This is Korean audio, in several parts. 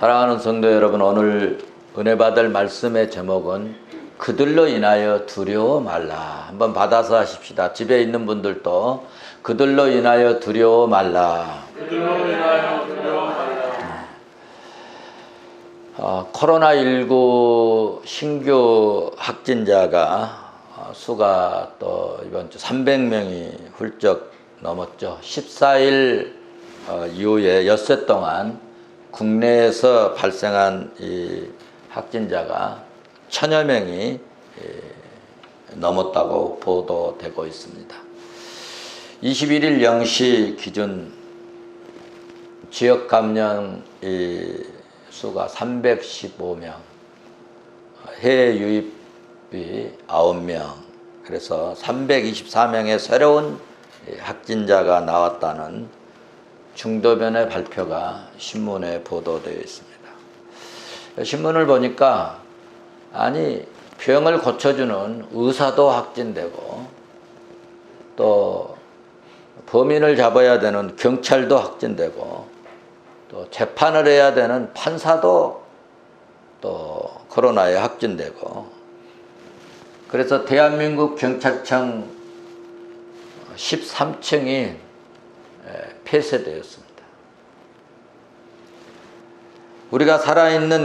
사랑하는 성도 여러분, 오늘 은혜 받을 말씀의 제목은 그들로 인하여 두려워 말라. 한번 받아서 하십시다. 집에 있는 분들도 그들로 인하여 두려워 말라. 그들로 인하여 두려워 말라. 코로나19 신규 확진자가 수가 또 이번 주 300명이 훌쩍 넘었죠. 14일 이후에 엿새 동안 국내에서 발생한 이 확진자가 1000여 명이 넘었다고 보도되고 있습니다. 21일 0시 기준 지역 감염 수가 315명, 해외 유입이 9명, 그래서 324명의 새로운 확진자가 나왔다는 중도변의 발표가 신문에 보도되어 있습니다. 신문을 보니까 병을 고쳐주는 의사도 확진되고 또 범인을 잡아야 되는 경찰도 확진되고 또 재판을 해야 되는 판사도 또 코로나에 확진되고, 그래서 대한민국 경찰청 13층이 폐쇄되었습니다. 우리가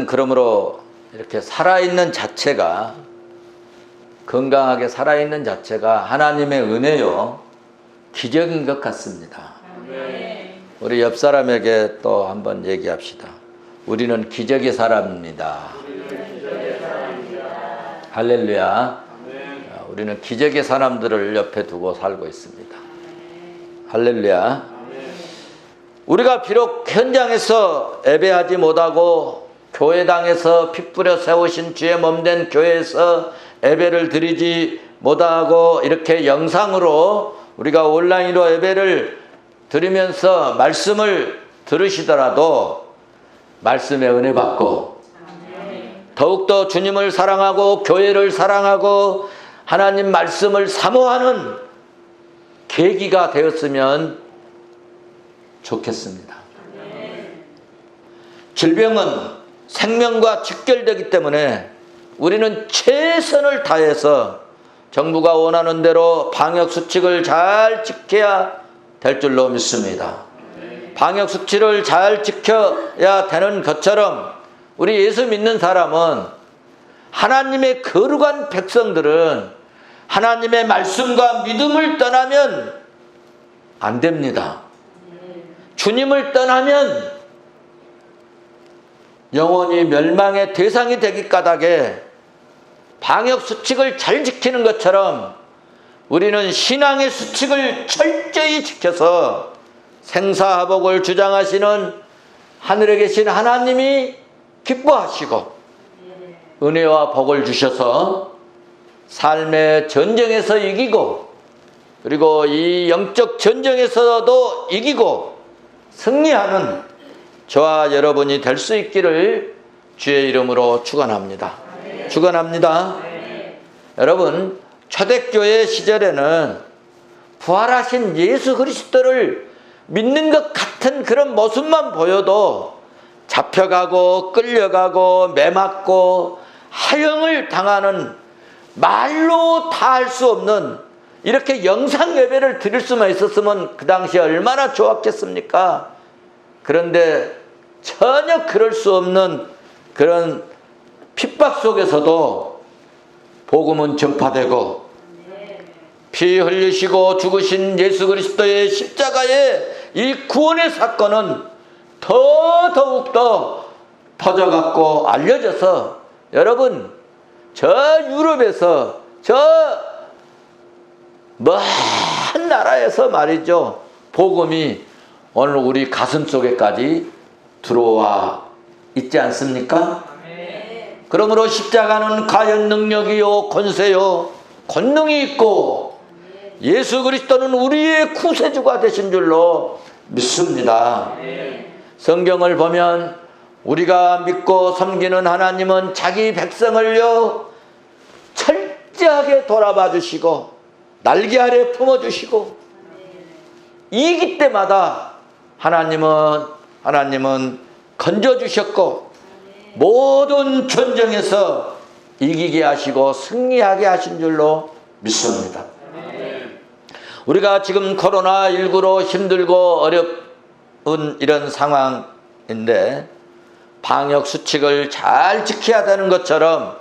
그러므로 이렇게 살아있는 자체가, 건강하게 살아있는 자체가 하나님의 은혜요, 기적인 것 같습니다. 우리 옆 사람에게 또 한번 얘기합시다. 우리는 기적의 사람입니다. 할렐루야. 우리는 기적의 사람들을 옆에 두고 살고 있습니다. 할렐루야. 우리가 비록 현장에서 예배하지 못하고 교회당에서 피 뿌려 세우신 주의 몸된 교회에서 예배를 드리지 못하고 이렇게 영상으로 우리가 온라인으로 예배를 드리면서 말씀을 들으시더라도 말씀의 은혜 받고 더욱더 주님을 사랑하고 교회를 사랑하고 하나님 말씀을 사모하는 계기가 되었으면 좋겠습니다. 질병은 생명과 직결되기 때문에 우리는 최선을 다해서 정부가 원하는 대로 방역수칙을 잘 지켜야 될 줄로 믿습니다. 방역수칙을 잘 지켜야 되는 것처럼 우리 예수 믿는 사람은, 하나님의 거룩한 백성들은 하나님의 말씀과 믿음을 떠나면 안 됩니다. 주님을 떠나면 영원히 멸망의 대상이 되기 까닭에 방역수칙을 잘 지키는 것처럼 우리는 신앙의 수칙을 철저히 지켜서 생사화복을 주장하시는 하늘에 계신 하나님이 기뻐하시고 은혜와 복을 주셔서 삶의 전쟁에서 이기고, 그리고 이 영적 전쟁에서도 이기고 승리하는 저와 여러분이 될 수 있기를 주의 이름으로 축원합니다. 축원합니다. 여러분, 초대교회 시절에는 부활하신 예수 그리스도를 믿는 것 같은 그런 모습만 보여도 잡혀가고 끌려가고 매맞고 하형을 당하는, 말로 다 할 수 없는, 이렇게 영상 예배를 드릴 수만 있었으면 그 당시에 얼마나 좋았겠습니까? 그런데 전혀 그럴 수 없는 그런 핍박 속에서도 복음은 전파되고 피 흘리시고 죽으신 예수 그리스도의 십자가의 이 구원의 사건은 더욱더 퍼져갖고 알려져서, 여러분, 저 유럽에서 저 먼 나라에서 말이죠, 복음이 오늘 우리 가슴 속에까지 들어와 있지 않습니까? 그러므로 십자가는 과연 능력이요 권세요 권능이 있고 예수 그리스도는 우리의 구세주가 되신 줄로 믿습니다. 성경을 보면 우리가 믿고 섬기는 하나님은 자기 백성을요 철저하게 돌아봐 주시고 날개 아래 품어주시고 이기 때마다 하나님은 건져주셨고 모든 전쟁에서 이기게 하시고 승리하게 하신 줄로 믿습니다. 우리가 지금 코로나19로 힘들고 어려운 이런 상황인데 방역 수칙을 잘 지켜야 되는 것처럼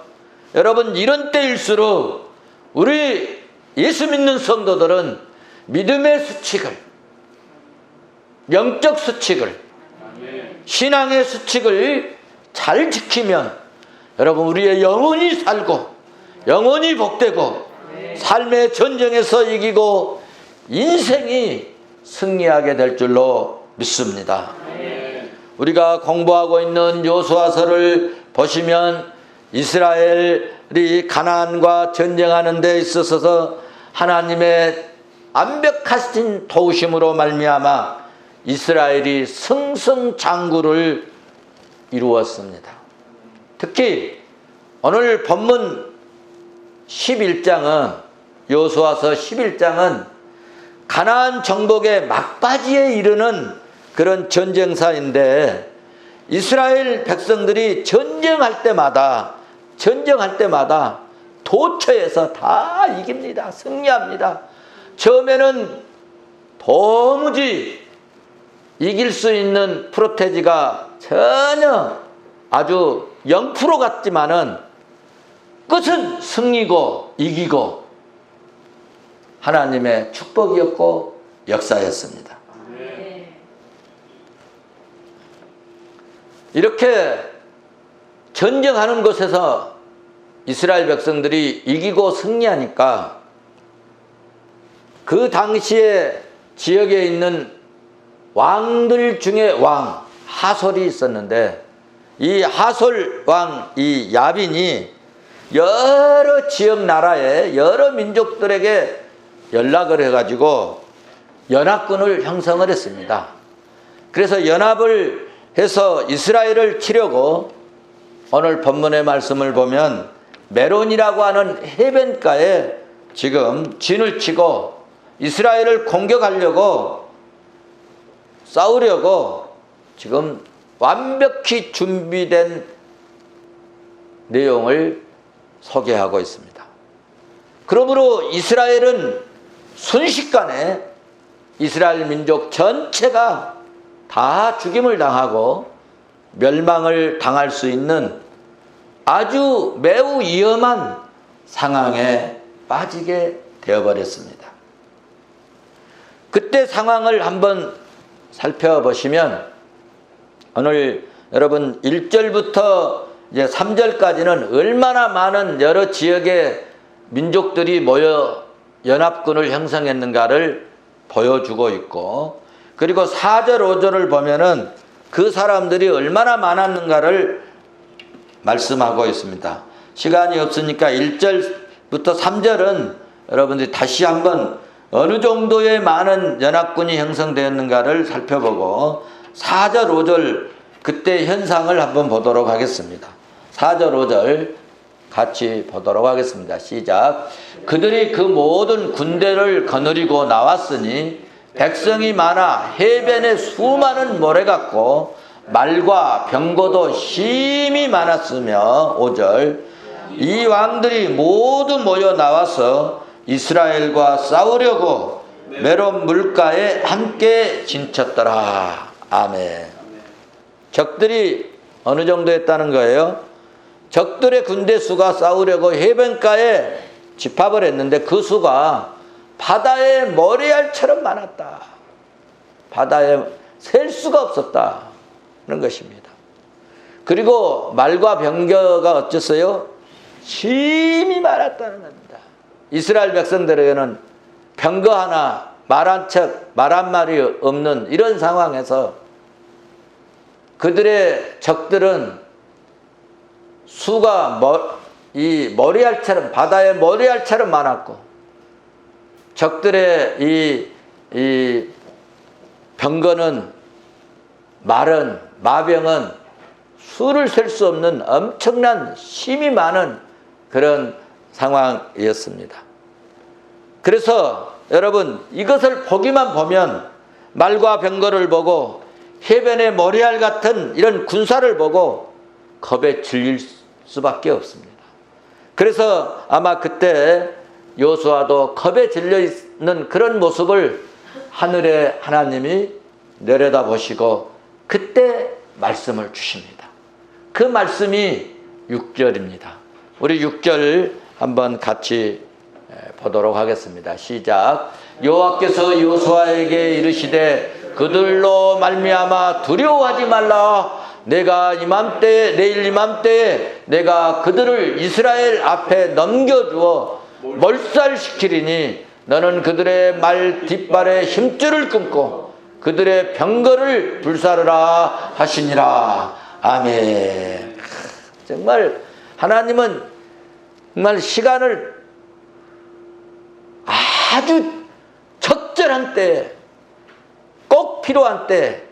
여러분, 이런 때일수록 우리 예수 믿는 성도들은 믿음의 수칙을, 영적 수칙을, 신앙의 수칙을 잘 지키면 여러분, 우리의 영혼이 살고 영혼이 복되고 삶의 전쟁에서 이기고 인생이 승리하게 될 줄로 믿습니다. 우리가 공부하고 있는 여호수아서를 보시면 이스라엘이 가나안과 전쟁하는 데 있어서 하나님의 완벽하신 도우심으로 말미암아 이스라엘이 승승장구를 이루었습니다. 특히 오늘 본문 11장은, 여호수아서 11장은 가나안 정복의 막바지에 이르는 그런 전쟁사인데 이스라엘 백성들이 전쟁할 때마다 도처에서 다 이깁니다. 승리합니다. 처음에는 도무지 이길 수 있는 프로테지가 전혀 아주 0% 같지만은 끝은 승리고 이기고 하나님의 축복이었고 역사였습니다. 이렇게 전쟁하는 곳에서 이스라엘 백성들이 이기고 승리하니까 그 당시에 지역에 있는 왕들 중에 왕 하솔이 있었는데 이 하솔 왕 이 야빈이 여러 지역 나라의 여러 민족들에게 연락을 해가지고 연합군을 형성을 했습니다. 그래서 연합을 해서 이스라엘을 치려고 오늘 본문의 말씀을 보면 메론이라고 하는 해변가에 지금 진을 치고 이스라엘을 공격하려고 싸우려고 지금 완벽히 준비된 내용을 소개하고 있습니다. 그러므로 이스라엘은 순식간에 이스라엘 민족 전체가 다 죽임을 당하고 멸망을 당할 수 있는 아주 매우 위험한 상황에 빠지게 되어버렸습니다. 그때 상황을 한번 살펴보시면 오늘 여러분 1절부터 이제 3절까지는 얼마나 많은 여러 지역의 민족들이 모여 연합군을 형성했는가를 보여주고 있고, 그리고 4절 5절을 보면은 그 사람들이 얼마나 많았는가를 말씀하고 있습니다. 시간이 없으니까 1절부터 3절은 여러분들이 다시 한번 어느 정도의 많은 연합군이 형성되었는가를 살펴보고 4절 5절 그때 현상을 한번 보도록 하겠습니다. 4절 5절 같이 보도록 하겠습니다. 시작. 그들이 그 모든 군대를 거느리고 나왔으니 백성이 많아 해변에 수많은 모래 같고 말과 병거도 심히 많았으며 5절 이 왕들이 모두 모여 나와서 이스라엘과 싸우려고 메론 물가에 함께 진쳤더라. 아멘. 적들이 어느 정도 했다는 거예요? 적들의 군대 수가 싸우려고 해변가에 집합을 했는데 그 수가 바다의 모래알처럼 많았다. 바다에 셀 수가 없었다는 것입니다. 그리고 말과 병거가 어땠어요? 심히 많았다는 겁니다. 이스라엘 백성들에게는 병거 하나, 말 한 척, 말 한 마리 없는 이런 상황에서 그들의 적들은 수가 이 머리알처럼, 바다의 머리알처럼 많았고 적들의 이 병거는 마병은 수를 셀 수 없는 엄청난 힘이 많은 그런 상황이었습니다. 그래서 여러분 이것을 보기만 보면 말과 병거를 보고 해변의 모래알 같은 이런 군사를 보고 겁에 질릴 수밖에 없습니다. 그래서 아마 그때 여호수아도 겁에 질려 있는 그런 모습을 하늘의 하나님이 내려다보시고 그때 말씀을 주십니다. 그 말씀이 6절입니다. 우리 6절 한번 같이 보도록 하겠습니다. 시작. 여호와께서 여호수아에게 이르시되 그들로 말미암아 두려워하지 말라. 내가 내일 이맘때에 내가 그들을 이스라엘 앞에 넘겨주어 몰살시키리니 너는 그들의 말 뒷발에 힘줄을 끊고 그들의 병거를 불사르라 하시니라. 아멘. 정말 하나님은 정말 시간을 아주 적절한 때에 꼭 필요한 때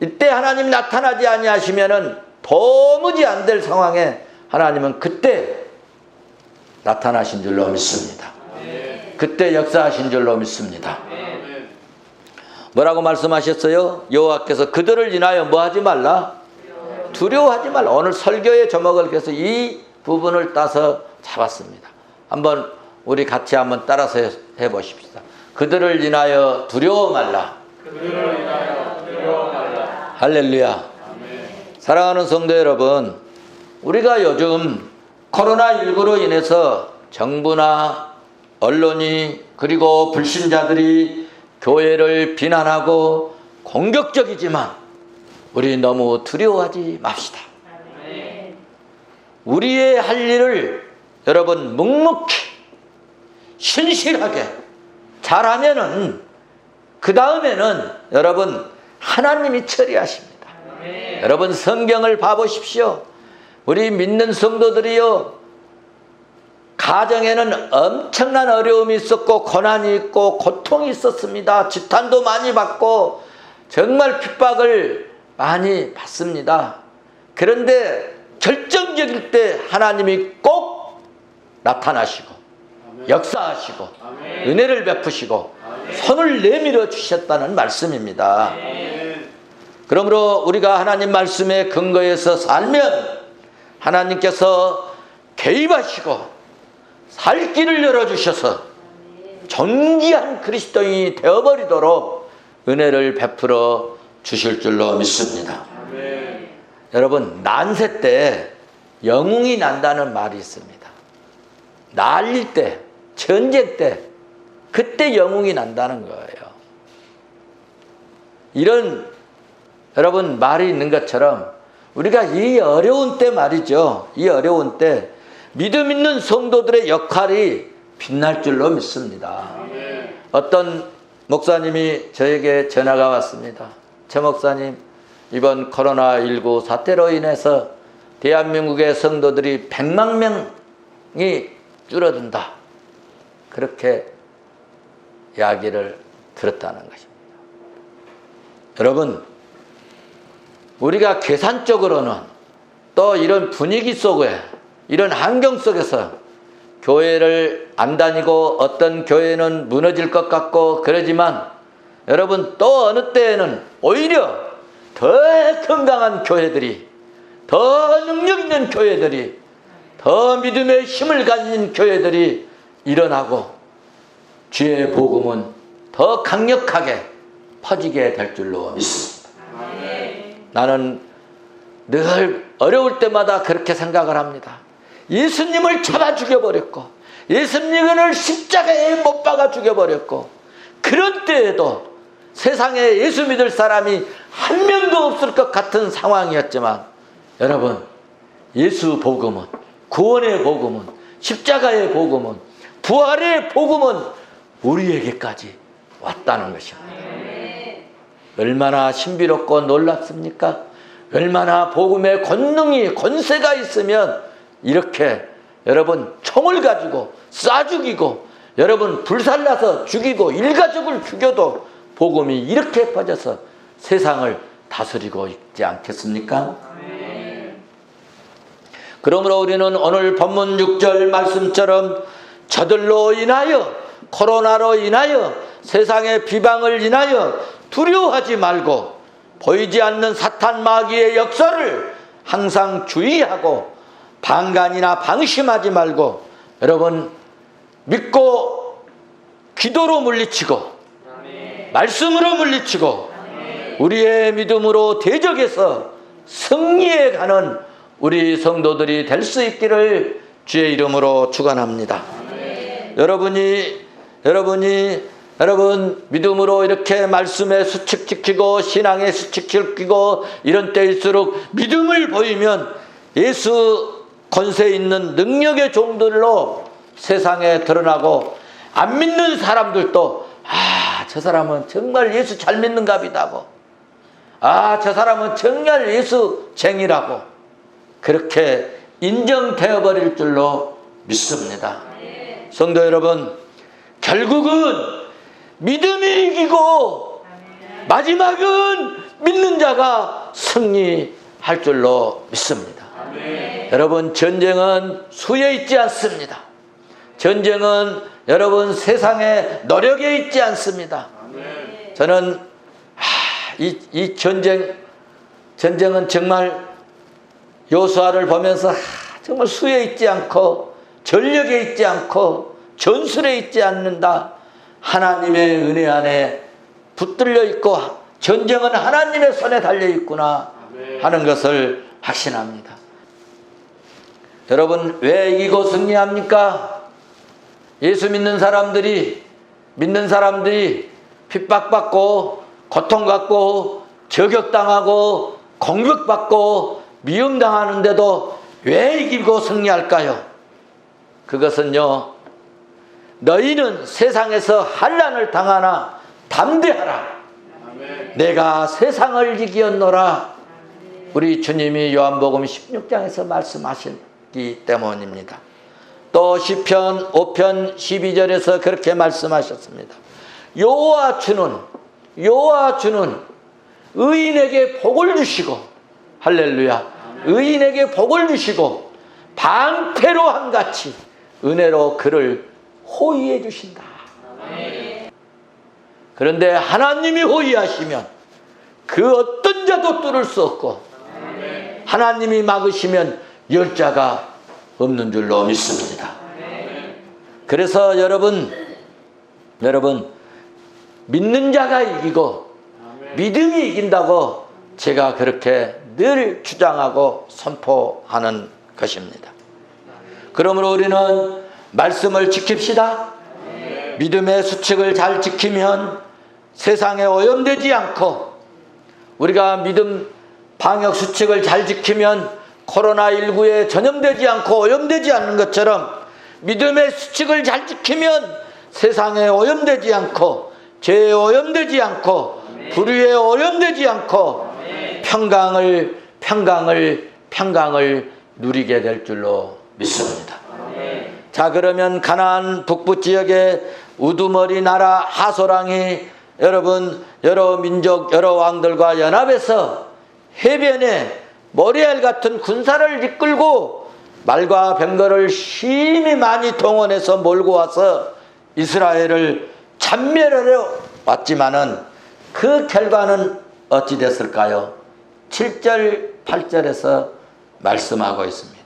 이때 하나님 나타나지 아니하시면은 도무지 안 될 상황에 하나님은 그때 나타나신 줄로 믿습니다. 그때 역사하신 줄로 믿습니다. 뭐라고 말씀하셨어요? 여호와께서 그들을 인하여 뭐 하지 말라? 두려워하지 말라. 오늘 설교의 제목을 그래서 이 부분을 따서 잡았습니다. 한번 우리 같이 한번 따라서 해보십시다. 그들을 인하여 두려워 말라. 그들을 인하여 두려워 말라. 할렐루야. 아멘. 사랑하는 성도 여러분, 우리가 요즘 코로나19로 인해서 정부나 언론이 그리고 불신자들이 교회를 비난하고 공격적이지만 우리 너무 두려워하지 맙시다. 우리의 할 일을 여러분 묵묵히 신실하게 잘하면은 그 다음에는 여러분 하나님이 처리하십니다. 여러분 성경을 봐보십시오. 우리 믿는 성도들이요, 가정에는 엄청난 어려움이 있었고 고난이 있고 고통이 있었습니다. 지탄도 많이 받고 정말 핍박을 많이 받습니다. 그런데 결정적일 때 하나님이 꼭 나타나시고 역사하시고 은혜를 베푸시고 손을 내밀어 주셨다는 말씀입니다. 그러므로 우리가 하나님 말씀에 근거해서 살면 하나님께서 개입하시고 살 길을 열어주셔서 존귀한 그리스도인이 되어버리도록 은혜를 베풀어 주실 줄로 믿습니다. 여러분 난세 때 영웅이 난다는 말이 있습니다. 난리 때, 전쟁 때 그때 영웅이 난다는 거예요. 이런 여러분 말이 있는 것처럼 우리가 이 어려운 때 말이죠. 이 어려운 때 믿음 있는 성도들의 역할이 빛날 줄로 믿습니다. 어떤 목사님이 저에게 전화가 왔습니다. 최 목사님, 이번 코로나19 사태로 인해서 대한민국의 성도들이 100만 명이 줄어든다. 그렇게 이야기를 들었다는 것입니다. 여러분, 우리가 계산적으로는 또 이런 분위기 속에 이런 환경 속에서 교회를 안 다니고 어떤 교회는 무너질 것 같고 그러지만 여러분 또 어느 때에는 오히려 더 건강한 교회들이, 더 능력 있는 교회들이, 더 믿음의 힘을 가진 교회들이 일어나고 주의 복음은 더 강력하게 퍼지게 될 줄로 믿습니다. 나는 늘 어려울 때마다 그렇게 생각을 합니다. 예수님을 잡아 죽여버렸고 예수님을 십자가에 못 박아 죽여버렸고 그런 때에도 세상에 예수 믿을 사람이 한 명도 없을 것 같은 상황이었지만 여러분 예수 복음은, 구원의 복음은, 십자가의 복음은, 부활의 복음은 우리에게까지 왔다는 것입니다. 얼마나 신비롭고 놀랍습니까? 얼마나 복음의 권능이, 권세가 있으면 이렇게 여러분 총을 가지고 쏴 죽이고 여러분 불살라서 죽이고 일가족을 죽여도 복음이 이렇게 퍼져서 세상을 다스리고 있지 않겠습니까? 그러므로 우리는 오늘 본문 6절 말씀처럼 저들로 인하여, 코로나로 인하여, 세상의 비방을 인하여 두려워하지 말고 보이지 않는 사탄 마귀의 역사를 항상 주의하고 방관이나 방심하지 말고 여러분 믿고 기도로 물리치고 말씀으로 물리치고 우리의 믿음으로 대적해서 승리해 가는 우리 성도들이 될 수 있기를 주의 이름으로 축원합니다. 여러분 믿음으로 이렇게 말씀에 수칙 지키고 신앙에 수칙 지키고 이런 때일수록 믿음을 보이면 예수 권세 있는 능력의 종들로 세상에 드러나고 안 믿는 사람들도 저 사람은 정말 예수 잘 믿는가 보다고 저 사람은 정말 예수쟁이라고 그렇게 인정되어 버릴 줄로 믿습니다. 성도 여러분, 결국은 믿음이 이기고 마지막은 믿는 자가 승리할 줄로 믿습니다. 여러분, 전쟁은 수에 있지 않습니다. 전쟁은 여러분 세상의 노력에 있지 않습니다. 저는 이 전쟁은 정말 요수아를 보면서 정말 수에 있지 않고 전력에 있지 않고 전술에 있지 않는다. 하나님의 은혜 안에 붙들려 있고 전쟁은 하나님의 손에 달려 있구나 하는 것을 확신합니다. 여러분, 왜 이기고 승리합니까? 예수 믿는 사람들이 핍박받고 고통받고 저격당하고 공격받고 미움당하는데도 왜 이기고 승리할까요? 그것은요, 너희는 세상에서 환난을 당하나 담대하라. 내가 세상을 이기었노라. 우리 주님이 요한복음 16장에서 말씀하셨기 때문입니다. 또 시편 5편 12절에서 그렇게 말씀하셨습니다. 여호와 주는 의인에게 복을 주시고, 할렐루야, 의인에게 복을 주시고 방패로 함같이 은혜로 그를 호위해 주신다. 그런데 하나님이 호위하시면 그 어떤 자도 뚫을 수 없고 하나님이 막으시면 열 자가 없는 줄로 믿습니다. 그래서 여러분 믿는 자가 이기고 믿음이 이긴다고 제가 그렇게 늘 주장하고 선포하는 것입니다. 그러므로 우리는 말씀을 지킵시다. 믿음의 수칙을 잘 지키면 세상에 오염되지 않고, 우리가 믿음 방역 수칙을 잘 지키면 코로나19에 전염되지 않고 오염되지 않는 것처럼 믿음의 수칙을 잘 지키면 세상에 오염되지 않고 죄에 오염되지 않고 불의에 오염되지 않고 평강을 누리게 될 줄로 믿습니다. 자, 그러면 가나안 북부 지역의 우두머리 나라 하소랑이 여러분 여러 민족 여러 왕들과 연합해서 해변에 모리알 같은 군사를 이끌고 말과 병거를 심히 많이 동원해서 몰고 와서 이스라엘을 참멸하려 왔지만은 그 결과는 어찌 됐을까요? 7절 8절에서 말씀하고 있습니다.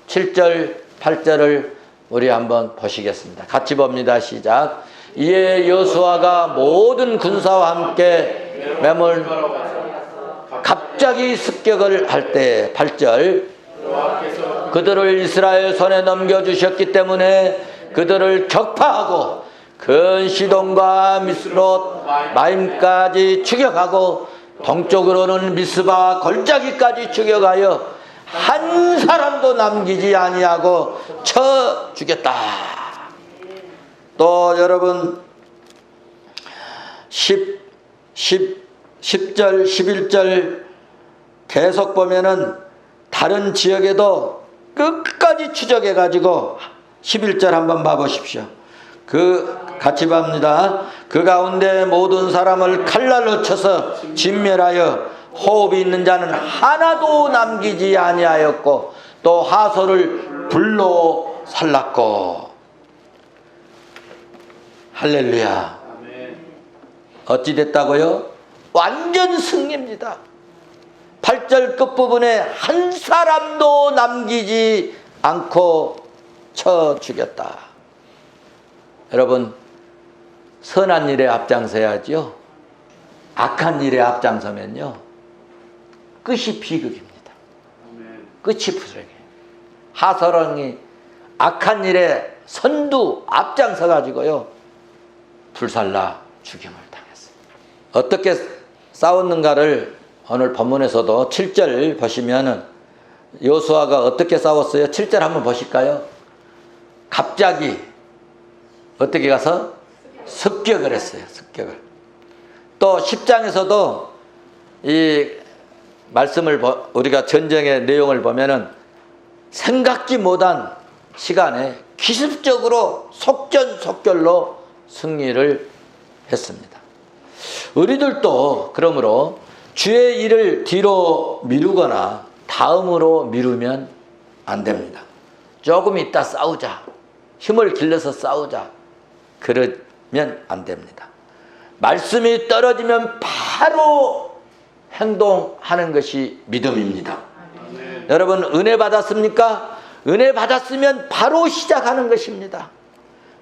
7절 8절을 우리 한번 보시겠습니다. 같이 봅니다. 시작. 이에 여호수아가 모든 군사와 함께 매몰 갑자기 습격을 할 때 8절 그들을 이스라엘 손에 넘겨주셨기 때문에 그들을 격파하고 근 시돈과 미스롯 마임까지 추격하고 동쪽으로는 미스바 골짜기까지 추격하여 한 사람도 남기지 아니하고 쳐 죽였다. 또 여러분 10절 11절 계속 보면은 다른 지역에도 끝까지 추적해 가지고 11절 한번 봐보십시오. 같이 봅니다. 그 가운데 모든 사람을 칼날로 쳐서 진멸하여 호흡이 있는 자는 하나도 남기지 아니하였고 또 하소를 불로 살랐고. 할렐루야. 어찌 됐다고요? 완전 승리입니다. 8절 끝부분에 한 사람도 남기지 않고 쳐 죽였다. 여러분, 선한 일에 앞장서야죠. 악한 일에 앞장서면요, 끝이 비극입니다. 끝이 부스러기예요. 하서랑이 악한 일에 선두 앞장서 가지고요, 불살라 죽임을 당했어요. 어떻게 싸웠는가를 오늘 본문에서도 7절 보시면은 여호수아가 어떻게 싸웠어요? 7절 한번 보실까요? 갑자기 어떻게 가서 습격을 했어요. 습격을. 또 10장에서도 이 말씀을 우리가 전쟁의 내용을 보면은 생각지 못한 시간에 기습적으로 속전속결로 승리를 했습니다. 우리들도 그러므로 주의 일을 뒤로 미루거나 다음으로 미루면 안 됩니다. 조금 있다 싸우자, 힘을 길러서 싸우자, 그러면 안 됩니다. 말씀이 떨어지면 바로 행동하는 것이 믿음입니다. 여러분, 은혜 받았습니까? 은혜 받았으면 바로 시작하는 것입니다.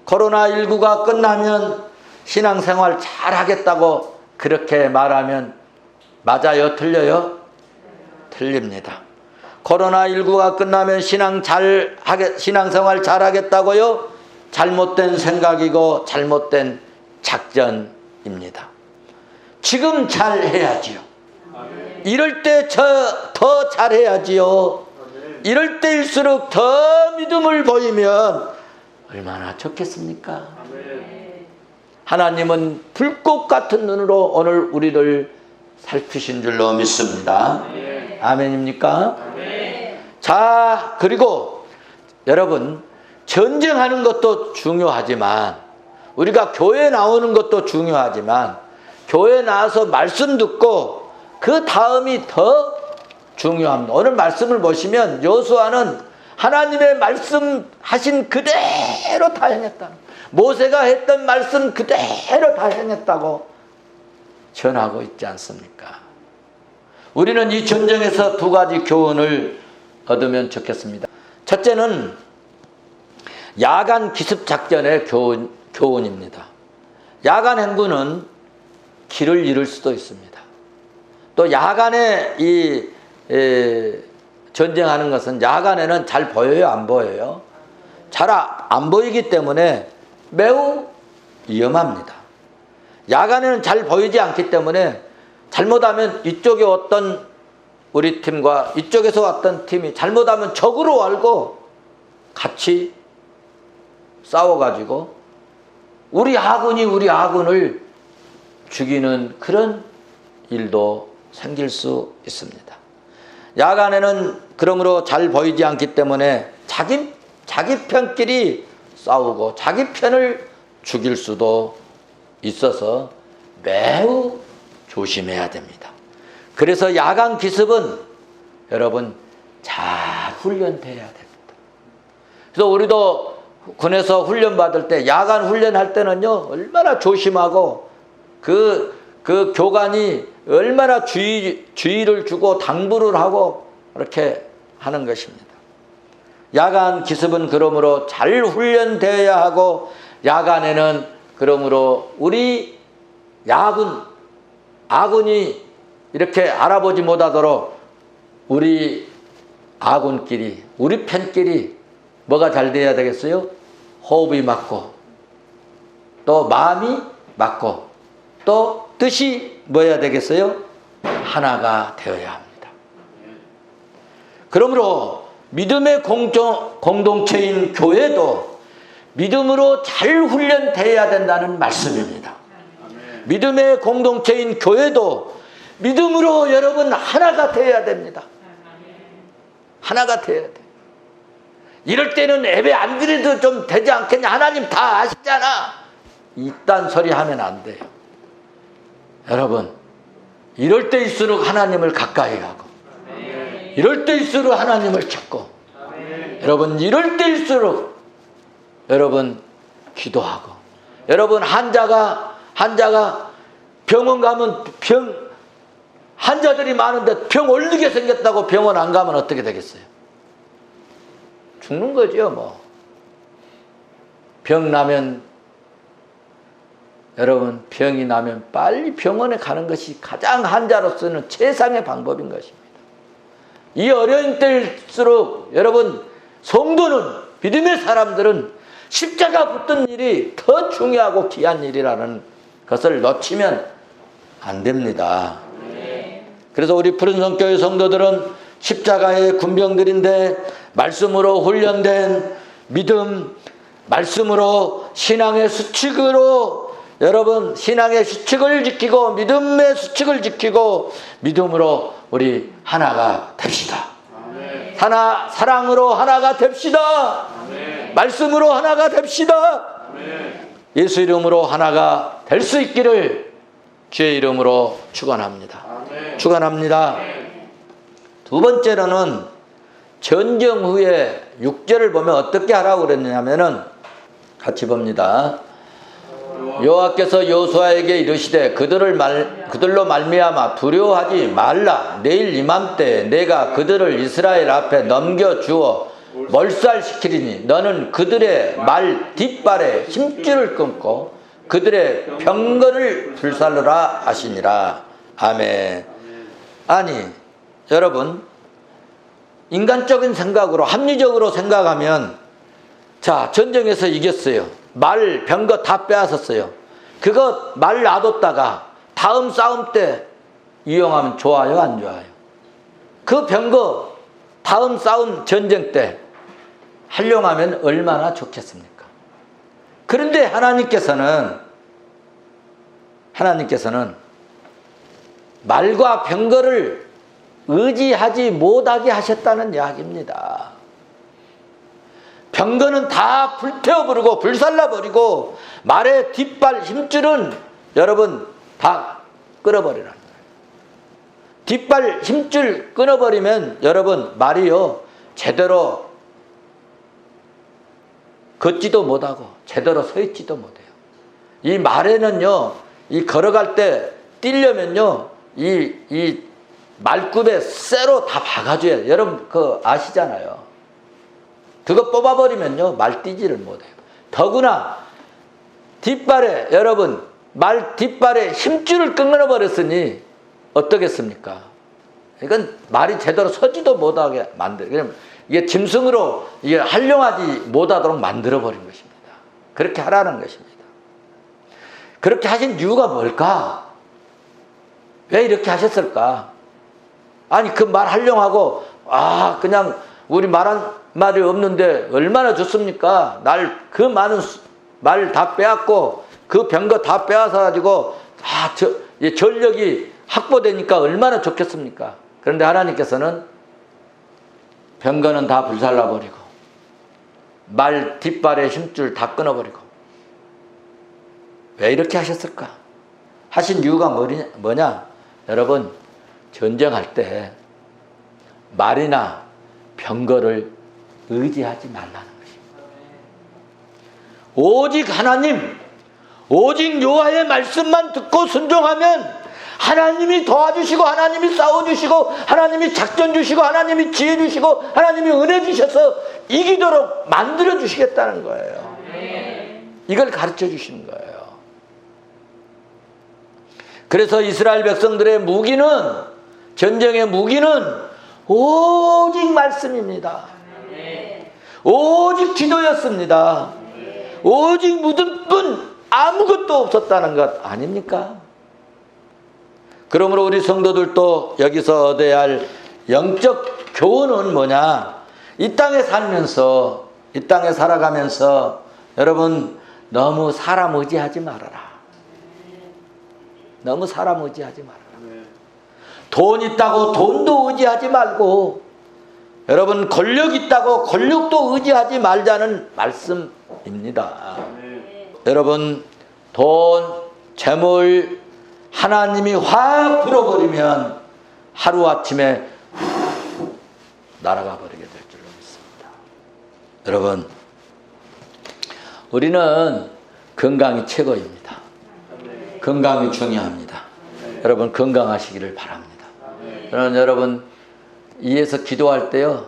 코로나19가 끝나면 신앙생활 잘하겠다고 그렇게 말하면 맞아요? 틀려요? 틀립니다. 코로나19가 끝나면 신앙생활 잘하겠다고요? 잘못된 생각이고 잘못된 작전입니다. 지금 잘해야지요. 이럴 때 더 잘해야지요. 이럴 때일수록 더 믿음을 보이면 얼마나 좋겠습니까? 하나님은 불꽃 같은 눈으로 오늘 우리를 살피신 줄로 믿습니다. 아멘입니까? 자, 그리고 여러분, 전쟁하는 것도 중요하지만, 우리가 교회 나오는 것도 중요하지만, 교회 나와서 말씀 듣고 그 다음이 더 중요합니다. 오늘 말씀을 보시면 여호수아는 하나님의 말씀하신 그대로 다 행했다. 모세가 했던 말씀 그대로 다 행했다고 전하고 있지 않습니까? 우리는 이 전쟁에서 두 가지 교훈을 얻으면 좋겠습니다. 첫째는 야간 기습 작전의 교훈입니다. 야간 행군은 길을 잃을 수도 있습니다. 또 야간에 전쟁하는 것은 야간에는 잘 보여요, 안 보여요? 잘 안 보이기 때문에 매우 위험합니다. 야간에는 잘 보이지 않기 때문에 잘못하면 이쪽에 왔던 우리 팀과 이쪽에서 왔던 팀이 잘못하면 적으로 알고 같이 싸워가지고 우리 아군이 우리 아군을 죽이는 그런 일도 생길 수 있습니다. 야간에는 그러므로 잘 보이지 않기 때문에 자기 편끼리 싸우고 자기 편을 죽일 수도 있어서 매우 조심해야 됩니다. 그래서 야간 기습은 여러분 잘 훈련돼야 됩니다. 그래서 우리도 군에서 훈련 받을 때 야간 훈련할 때는요 얼마나 조심하고 그 교관이 얼마나 주의를 주고 당부를 하고 그렇게 하는 것입니다. 야간 기습은 그러므로 잘 훈련되어야 하고 야간에는 그러므로 우리 아군이 이렇게 알아보지 못하도록 우리 아군끼리 우리 편끼리 뭐가 잘 돼야 되겠어요? 호흡이 맞고 또 마음이 맞고 또 뜻이 뭐여야 되겠어요? 하나가 되어야 합니다. 그러므로 믿음의 공동체인 교회도 믿음으로 잘 훈련되어야 된다는 말씀입니다. 믿음의 공동체인 교회도 믿음으로 여러분 하나가 되어야 됩니다. 하나가 되어야 돼. 이럴 때는 예배 안 드려도 좀 되지 않겠냐? 하나님 다 아시잖아. 이딴 소리 하면 안 돼요. 여러분, 이럴 때일수록 하나님을 가까이 가고 이럴 때일수록 하나님을 찾고 여러분 이럴 때일수록 여러분 기도하고 여러분 환자가 병원 가면 환자들이 많은데 병 올리게 생겼다고 병원 안 가면 어떻게 되겠어요? 죽는 거죠, 뭐. 병 나면, 여러분, 병이 나면 빨리 병원에 가는 것이 가장 환자로서는 최상의 방법인 것입니다. 이 어려운 때일수록 여러분, 성도는, 믿음의 사람들은 십자가 붙든 일이 더 중요하고 귀한 일이라는 것을 놓치면 안 됩니다. 그래서 우리 푸른성교회 성도들은 십자가의 군병들인데 말씀으로 훈련된 믿음, 말씀으로 신앙의 수칙으로 여러분 신앙의 수칙을 지키고 믿음의 수칙을 지키고 믿음으로 우리 하나가 됩시다. 하나, 사랑으로 하나가 됩시다. 말씀으로 하나가 됩시다. 예수 이름으로 하나가 될 수 있기를 주의 이름으로 축원합니다. 축원합니다. 두 번째로는 전쟁 후에 6절을 보면 어떻게 하라고 그랬냐면은 같이 봅니다. 여호와께서 여호수아에게 이르시되 그들로 말미암아 두려워하지 말라. 내일 이맘때 내가 그들을 이스라엘 앞에 넘겨주어 몰살시키리니 너는 그들의 말 뒷발에 힘줄을 끊고 그들의 병거를 불살르라 하시니라. 아멘. 아니 여러분, 인간적인 생각으로 합리적으로 생각하면 자, 전쟁에서 이겼어요. 말 병거 다 빼앗았어요. 그거 말 놔뒀다가 다음 싸움 때 이용하면 좋아요, 안 좋아요? 그 병거 다음 싸움 전쟁 때 활용하면 얼마나 좋겠습니까? 그런데 하나님께서는 말과 병거를 의지하지 못하게 하셨다는 이야기입니다. 병거는 다 불태워버리고 불살라버리고 말의 뒷발 힘줄은 여러분 다 끊어버리라는 거예요. 뒷발 힘줄 끊어버리면 여러분 말이요 제대로 걷지도 못하고 제대로 서 있지도 못해요. 이 말에는요, 이 걸어갈 때 뛰려면요, 이 말굽에 쇠로 다 박아줘야 돼요. 여러분 그거 아시잖아요. 그거 뽑아버리면요 말 뛰지를 못해요. 더구나 뒷발에 여러분 말 뒷발에 힘줄을 끊어버렸으니 어떻겠습니까? 이건 말이 제대로 서지도 못하게 만들어요. 이게 짐승으로 이게 활용하지 못하도록 만들어버린 것입니다. 그렇게 하라는 것입니다. 그렇게 하신 이유가 뭘까? 왜 이렇게 하셨을까? 아니 그 말 활용하고 그냥 우리 말 한마디 없는데 얼마나 좋습니까? 그 많은 말 다 빼앗고 그 병거 다 빼앗아 가지고 전력이 확보되니까 얼마나 좋겠습니까? 그런데 하나님께서는 병거는 다 불살라버리고 말 뒷발의 힘줄 다 끊어버리고 왜 이렇게 하셨을까? 하신 이유가 뭐냐? 여러분 전쟁할 때 말이나 병거를 의지하지 말라는 것입니다. 오직 하나님, 오직 여호와의 말씀만 듣고 순종하면 하나님이 도와주시고 하나님이 싸워주시고 하나님이 작전 주시고 하나님이 지혜 주시고 하나님이 은혜 주셔서 이기도록 만들어 주시겠다는 거예요. 이걸 가르쳐 주시는 거예요. 그래서 이스라엘 백성들의 무기는, 전쟁의 무기는 오직 말씀입니다. 오직 기도였습니다. 오직 믿음뿐 아무것도 없었다는 것 아닙니까? 그러므로 우리 성도들도 여기서 얻어야 할 영적 교훈은 뭐냐? 이 땅에 살면서, 이 땅에 살아가면서 여러분 너무 사람 의지하지 말아라. 너무 사람 의지하지 말아라. 돈 있다고 돈도 의지하지 말고, 여러분 권력 있다고 권력도 의지하지 말자는 말씀입니다. 여러분 돈, 재물 하나님이 확 불어버리면 하루아침에 날아가 버리게 될 줄로 믿습니다. 여러분 우리는 건강이 최고입니다. 건강이 중요합니다. 여러분 건강하시기를 바랍니다. 저는 여러분 이에서 기도할 때요,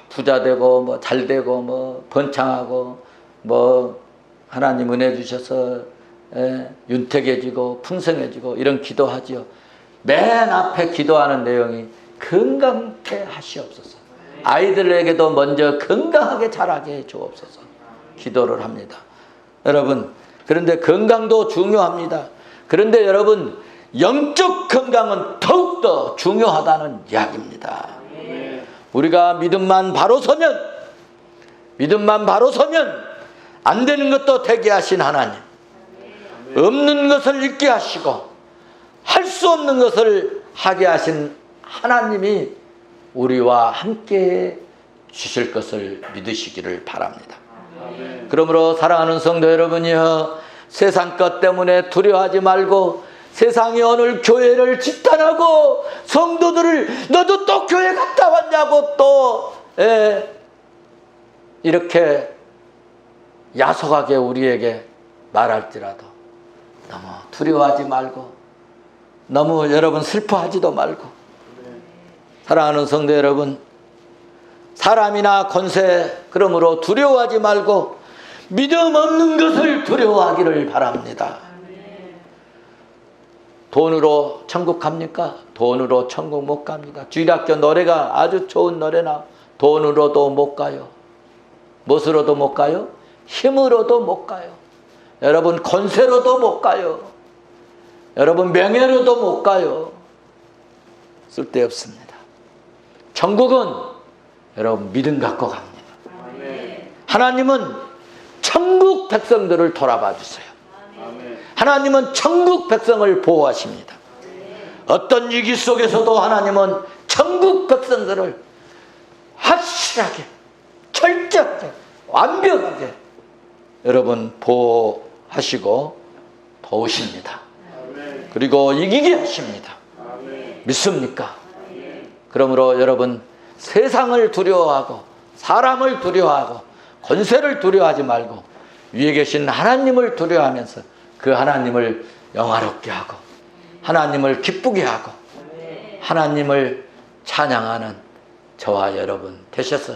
부자 되고 뭐 잘 되고 뭐 번창하고 뭐 하나님 은혜 주셔서 윤택해지고 풍성해지고 이런 기도하지요. 맨 앞에 기도하는 내용이 건강케 하시옵소서. 아이들에게도 먼저 건강하게 자라게 해 주옵소서. 기도를 합니다. 여러분, 그런데 건강도 중요합니다. 그런데 여러분, 영적 건강은 더욱더 중요하다는 이야기입니다. 우리가 믿음만 바로 서면 안 되는 것도 되게 하신 하나님, 없는 것을 있게 하시고 할 수 없는 것을 하게 하신 하나님이 우리와 함께 주실 것을 믿으시기를 바랍니다. 그러므로 사랑하는 성도 여러분이여, 세상 것 때문에 두려워하지 말고, 세상이 오늘 교회를 지탄하고 성도들을 너도 또 교회 갔다 왔냐고 또 이렇게 야속하게 우리에게 말할지라도 너무 두려워하지 말고, 너무 여러분 슬퍼하지도 말고, 사랑하는 성도 여러분, 사람이나 권세 그러므로 두려워하지 말고 믿음 없는 것을 두려워하기를 바랍니다. 돈으로 천국 갑니까? 돈으로 천국 못 갑니다. 주일학교 노래가 아주 좋은 노래나 돈으로도 못 가요. 무엇으로도 못 가요? 힘으로도 못 가요. 여러분, 권세로도 못 가요. 여러분, 명예로도 못 가요. 쓸데없습니다. 천국은 여러분 믿음 갖고 갑니다. 하나님은 천국 백성들을 돌아봐 주세요. 하나님은 천국 백성을 보호하십니다. 어떤 위기 속에서도 하나님은 천국 백성들을 확실하게, 철저하게, 완벽하게 여러분 보호하시고 도우십니다. 그리고 이기게 하십니다. 믿습니까? 그러므로 여러분, 세상을 두려워하고 사람을 두려워하고 권세를 두려워하지 말고 위에 계신 하나님을 두려워하면서 그 하나님을 영화롭게 하고 하나님을 기쁘게 하고 하나님을 찬양하는 저와 여러분 되셔서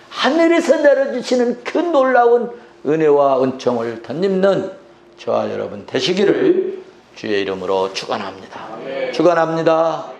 하늘에서 내려주시는 그 놀라운 은혜와 은총을 덧입는 저와 여러분 되시기를 주의 이름으로 축원합니다. 축원합니다.